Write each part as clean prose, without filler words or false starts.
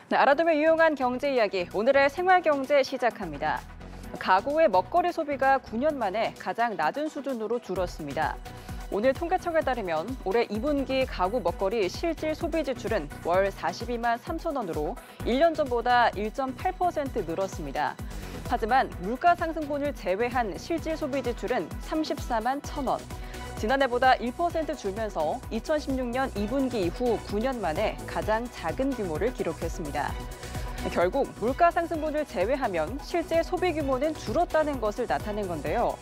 네, 알아두면 유용한 경제 이야기, 오늘의 생활경제 시작합니다. 가구의 먹거리 소비가 9년 만에 가장 낮은 수준으로 줄었습니다. 오늘 통계청에 따르면 올해 2분기 가구 먹거리 실질 소비 지출은 월 42만 3천 원으로 1년 전보다 1.8% 늘었습니다. 하지만 물가 상승분을 제외한 실질 소비 지출은 34만 1천 원. 지난해보다 1% 줄면서 2016년 2분기 이후 9년 만에 가장 작은 규모를 기록했습니다. 결국 물가 상승분을 제외하면 실제 소비 규모는 줄었다는 것을 나타낸 건데요.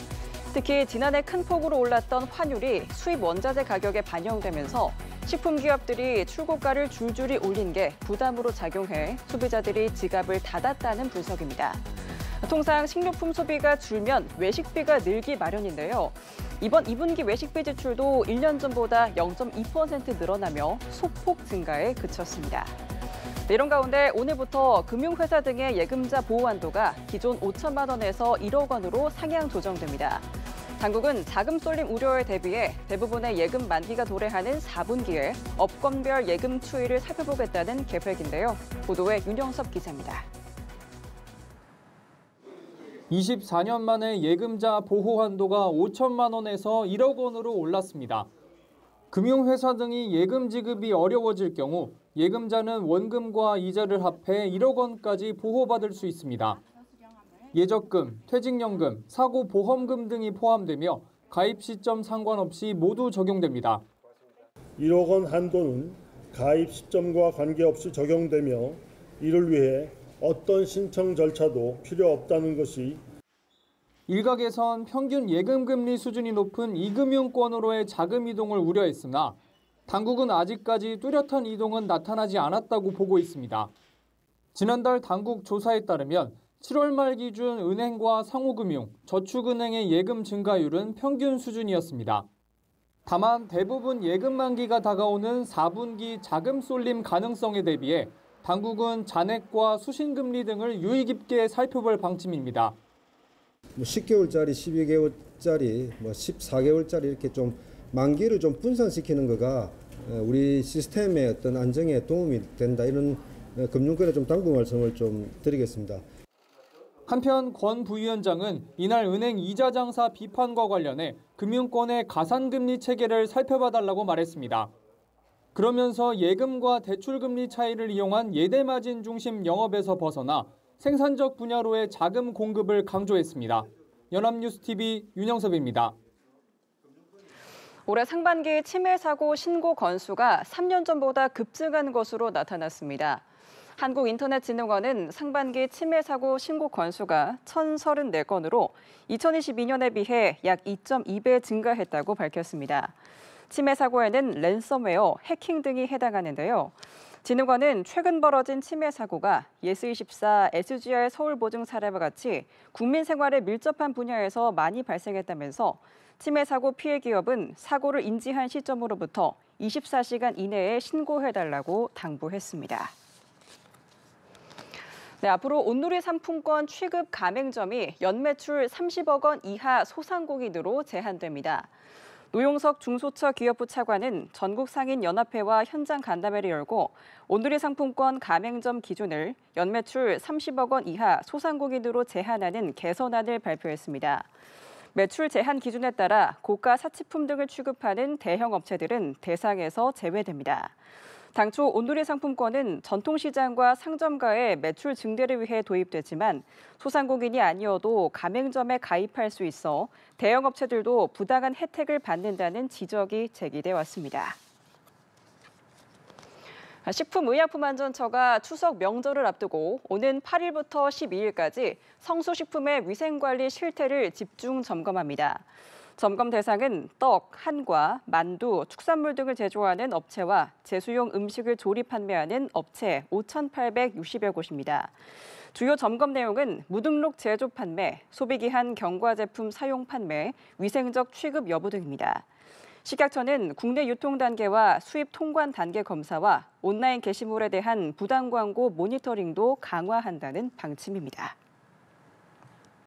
특히 지난해 큰 폭으로 올랐던 환율이 수입 원자재 가격에 반영되면서 식품 기업들이 출고가를 줄줄이 올린 게 부담으로 작용해 소비자들이 지갑을 닫았다는 분석입니다. 통상 식료품 소비가 줄면 외식비가 늘기 마련인데요. 이번 2분기 외식비 지출도 1년 전보다 0.2% 늘어나며 소폭 증가에 그쳤습니다. 이런 가운데 오늘부터 금융회사 등의 예금자 보호 한도가 기존 5천만 원에서 1억 원으로 상향 조정됩니다. 당국은 자금 쏠림 우려에 대비해 대부분의 예금 만기가 도래하는 4분기에 업권별 예금 추이를 살펴보겠다는 계획인데요. 보도에 윤영섭 기자입니다. 24년 만에 예금자 보호 한도가 5천만 원에서 1억 원으로 올랐습니다. 금융회사 등이 예금 지급이 어려워질 경우 예금자는 원금과 이자를 합해 1억 원까지 보호받을 수 있습니다. 예적금, 퇴직연금, 사고보험금 등이 포함되며 가입 시점 상관없이 모두 적용됩니다. 1억 원 한도는 가입 시점과 관계없이 적용되며 이를 위해 어떤 신청 절차도 필요 없다는 것이 일각에선 평균 예금 금리 수준이 높은 이금융권으로의 자금 이동을 우려했으나 당국은 아직까지 뚜렷한 이동은 나타나지 않았다고 보고 있습니다. 지난달 당국 조사에 따르면 7월 말 기준 은행과 상호금융, 저축은행의 예금 증가율은 평균 수준이었습니다. 다만 대부분 예금 만기가 다가오는 4분기 자금 쏠림 가능성에 대비해 당국은 잔액과 수신금리 등을 유의 깊게 살펴볼 방침입니다. 10개월짜리, 12개월짜리, 14개월짜리 이렇게 좀 만기를 좀 분산시키는 거가 우리 시스템의 어떤 안정에 도움이 된다. 이런 금융권에 좀 당부 말씀을 좀 드리겠습니다. 한편 권 부위원장은 이날 은행 이자 장사 비판과 관련해 금융권의 가산금리 체계를 살펴봐달라고 말했습니다. 그러면서 예금과 대출금리 차이를 이용한 예대마진 중심 영업에서 벗어나 생산적 분야로의 자금 공급을 강조했습니다. 연합뉴스TV 윤영섭입니다. 올해 상반기 치매 사고 신고 건수가 3년 전보다 급증한 것으로 나타났습니다. 한국인터넷진흥원은 상반기 치매 사고 신고 건수가 1,034건으로 2022년에 비해 약 2.2배 증가했다고 밝혔습니다. 치매 사고에는 랜섬웨어, 해킹 등이 해당하는데요. 진흥원은 최근 벌어진 치매 사고가 예스24, SGR 서울보증 사례와 같이 국민 생활에 밀접한 분야에서 많이 발생했다면서 치매 사고 피해 기업은 사고를 인지한 시점으로부터 24시간 이내에 신고해달라고 당부했습니다. 네, 앞으로 온누리 상품권 취급 가맹점이 연매출 30억 원 이하 소상공인으로 제한됩니다. 노용석 중소처 기업부 차관은 전국상인연합회와 현장 간담회를 열고 온누리 상품권 가맹점 기준을 연매출 30억 원 이하 소상공인으로 제한하는 개선안을 발표했습니다. 매출 제한 기준에 따라 고가 사치품 등을 취급하는 대형 업체들은 대상에서 제외됩니다. 당초 온누리 상품권은 전통시장과 상점가의 매출 증대를 위해 도입됐지만 소상공인이 아니어도 가맹점에 가입할 수 있어 대형 업체들도 부당한 혜택을 받는다는 지적이 제기돼 왔습니다. 식품의약품안전처가 추석 명절을 앞두고 오는 8일부터 12일까지 성수식품의 위생관리 실태를 집중 점검합니다. 점검 대상은 떡, 한과, 만두, 축산물 등을 제조하는 업체와 제수용 음식을 조리 판매하는 업체 5,860여 곳입니다. 주요 점검 내용은 무등록 제조 판매, 소비기한 경과 제품 사용 판매, 위생적 취급 여부 등입니다. 식약처는 국내 유통 단계와 수입 통관 단계 검사와 온라인 게시물에 대한 부당 광고 모니터링도 강화한다는 방침입니다.